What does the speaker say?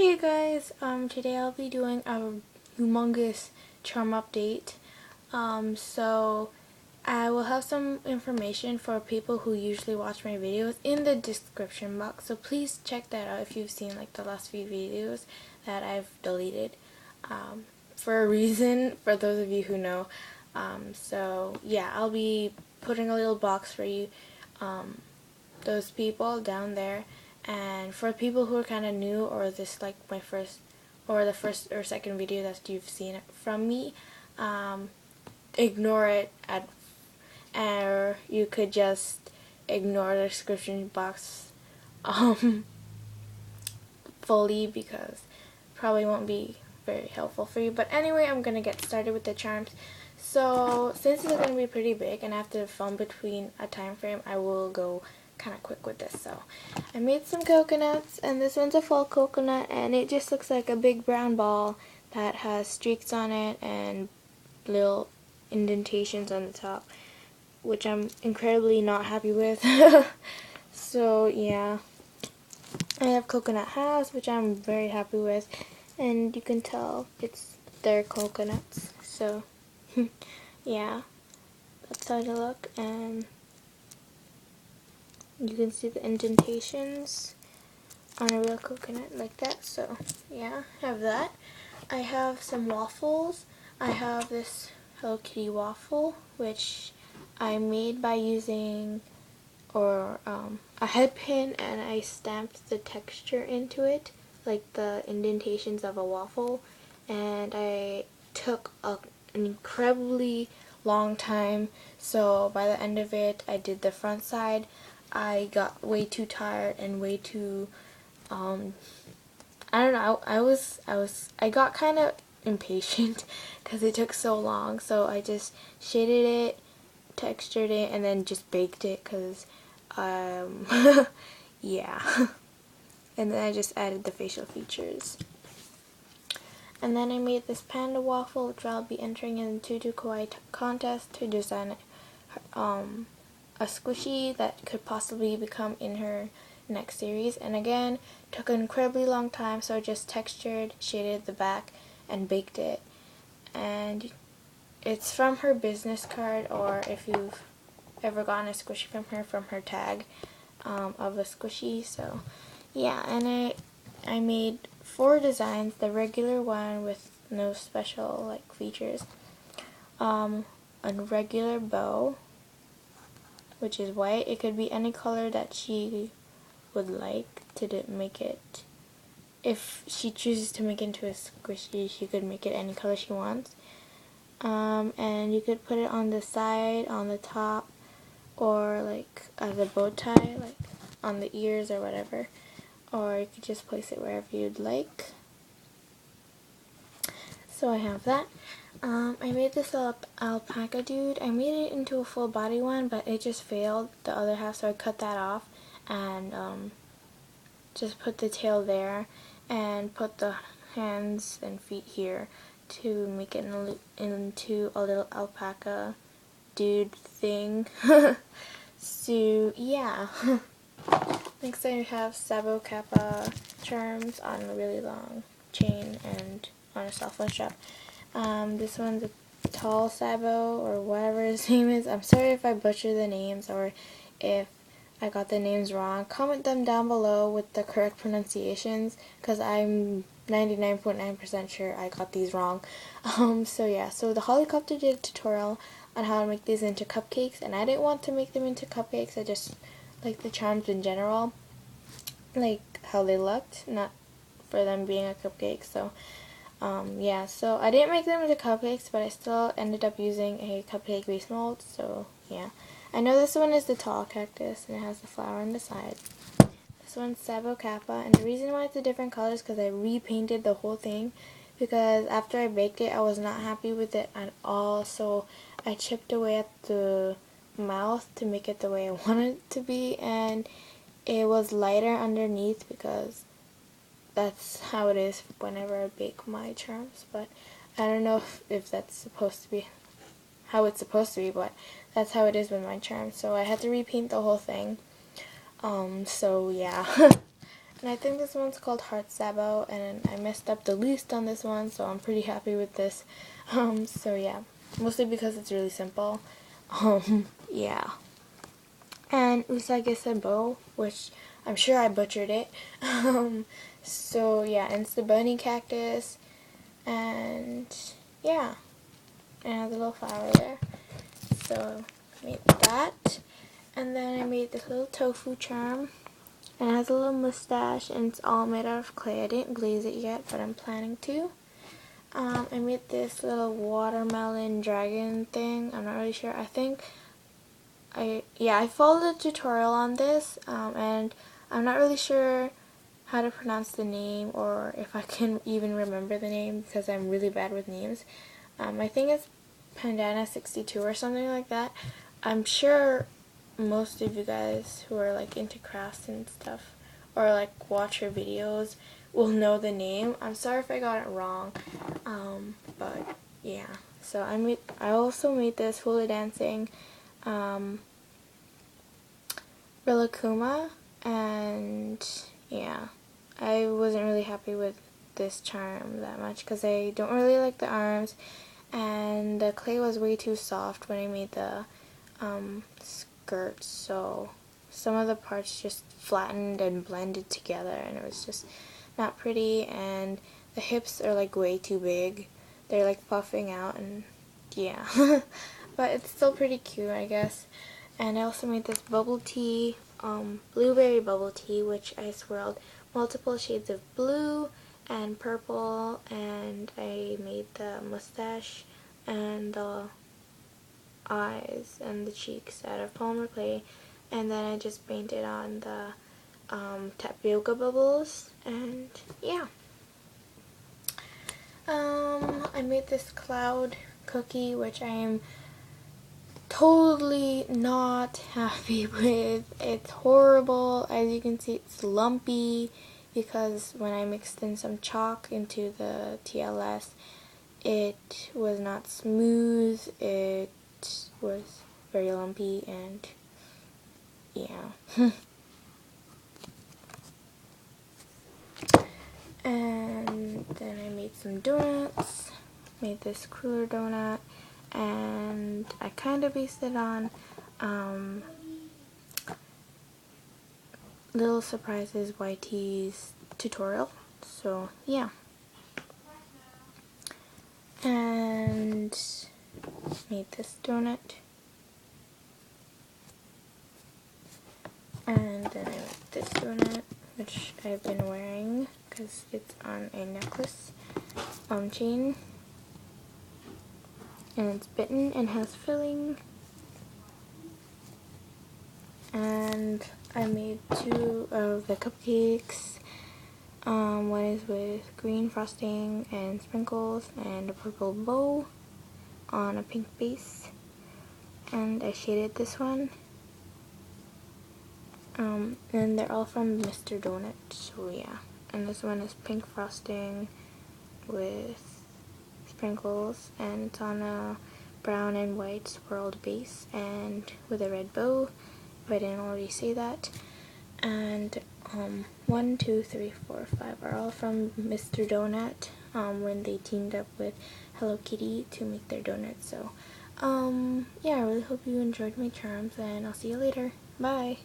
Hey guys, today I'll be doing a humongous charm update. So I will have some information for people who usually watch my videos in the description box. So please check that out if you've seen like the last few videos that I've deleted for a reason, for those of you who know. So yeah, I'll be putting a little box for you, those people down there. And for people who are kind of new, or this like my first or the first or second video that you've seen from me, ignore it or you could just ignore the description box fully, because probably won't be very helpful for you. But anyway, I'm gonna get started with the charms. So since it's gonna be pretty big and I have to film between a time frame, I will go kind of quick with this. So I made some coconuts, and this one's a full coconut, and it just looks like a big brown ball that has streaks on it and little indentations on the top, which I'm incredibly not happy with. So yeah, I have coconut halves, which I'm very happy with, and you can tell it's their coconuts. So yeah, that's how they look, and you can see the indentations on a real coconut like that. So yeah, I have that. I have some waffles. I have this Hello Kitty waffle, which I made by using a head pin, and I stamped the texture into it, like the indentations of a waffle, and I took an incredibly long time. So by the end of it, I did the front side. I got way too tired and way too I don't know, I got kind of impatient because it took so long, so I just shaded it, textured it, and then just baked it, because yeah. And then I just added the facial features. And then I made this panda waffle, which I'll be entering into the kawaii contest to design a squishy that could possibly become in her next series. And again, took an incredibly long time, so I just textured, shaded the back, and baked it. And it's from her business card, or if you've ever gotten a squishy from her tag of a squishy. So yeah, and I made 4 designs: the regular one with no special like features, a regular bow, which is white. It could be any color that she would like to make it. If she chooses to make it into a squishy, she could make it any color she wants. And you could put it on the side, on the top, or like as a bow tie, like on the ears or whatever. Or you could just place it wherever you'd like. So I have that. I made this alpaca dude. I made it into a full body one, but it just failed, the other half, so I cut that off and just put the tail there and put the hands and feet here to make it into a little alpaca dude thing. So yeah. Next I have Sabo Kappa charms on a really long chain and on a cell phone strap. This one's a tall Sabo, or whatever his name is. I'm sorry if I butcher the names, or if I got the names wrong. Comment them down below with the correct pronunciations, because I'm 99.9% sure I got these wrong. So yeah, so the helicopter did a tutorial on how to make these into cupcakes, and I didn't want to make them into cupcakes. I just like the charms in general, like how they looked, not for them being a cupcake. So yeah, so I didn't make them into cupcakes, but I still ended up using a cupcake base mold. So yeah, I know this one is the tall cactus and it has the flower on the side. This one's Sabo Kappa, and the reason why it's a different color is because I repainted the whole thing, because after I baked it I was not happy with it at all, so I chipped away at the mouth to make it the way I wanted it to be, and it was lighter underneath, because that's how it is whenever I bake my charms. But I don't know if that's supposed to be how it's supposed to be, but that's how it is with my charms. So I had to repaint the whole thing. So yeah. And I think this one's called Heart Sabo, and I messed up the least on this one, so I'm pretty happy with this. So yeah, mostly because it's really simple. Yeah. And Usagi Sabo, which I'm sure I butchered it. So yeah, and it's the bunny cactus, and yeah, and it has a little flower there. So I made that, and then I made this little tofu charm, and it has a little mustache, and it's all made out of clay. I didn't glaze it yet, but I'm planning to. I made this little watermelon dragon thing. I'm not really sure. I think I followed a tutorial on this, and I'm not really sure how to pronounce the name or if I can even remember the name because I'm really bad with names. I think it's Pandana 62 or something like that. I'm sure most of you guys who are like into crafts and stuff or like watch her videos will know the name. I'm sorry if I got it wrong, but yeah. So I also made this hula dancing Rilakkuma, and yeah, I wasn't really happy with this charm that much because I don't really like the arms, and the clay was way too soft when I made the skirts, so some of the parts just flattened and blended together, and it was just not pretty, and the hips are like way too big. They're like puffing out, and yeah. But it's still pretty cute, I guess. And I also made this bubble tea, blueberry bubble tea, which I swirled multiple shades of blue and purple, and I made the mustache and the eyes and the cheeks out of polymer clay, and then I just painted on the tapioca bubbles, and yeah. I made this cloud cookie, which I am totally not happy with. It's horrible. As you can see, it's lumpy because when I mixed in some chalk into the TLS, it was not smooth. It was very lumpy, and yeah. And then I made some donuts. Made this cooler donut, and I kind of based it on Little Surprises YT's tutorial. So yeah. And made this donut. And then I made this donut, which I've been wearing because it's on a necklace chain. And it's bitten and has filling. And I made two of the cupcakes. One is with green frosting and sprinkles and a purple bow on a pink base. And I shaded this one. And they're all from Mr. Donut, so yeah. And this one is pink frosting with sprinkles, and it's on a brown and white swirled base and with a red bow, if I didn't already say that. And 1, 2, 3, 4, 5 are all from Mr. Donut when they teamed up with Hello Kitty to make their donuts. So yeah, I really hope you enjoyed my charms, and I'll see you later. Bye!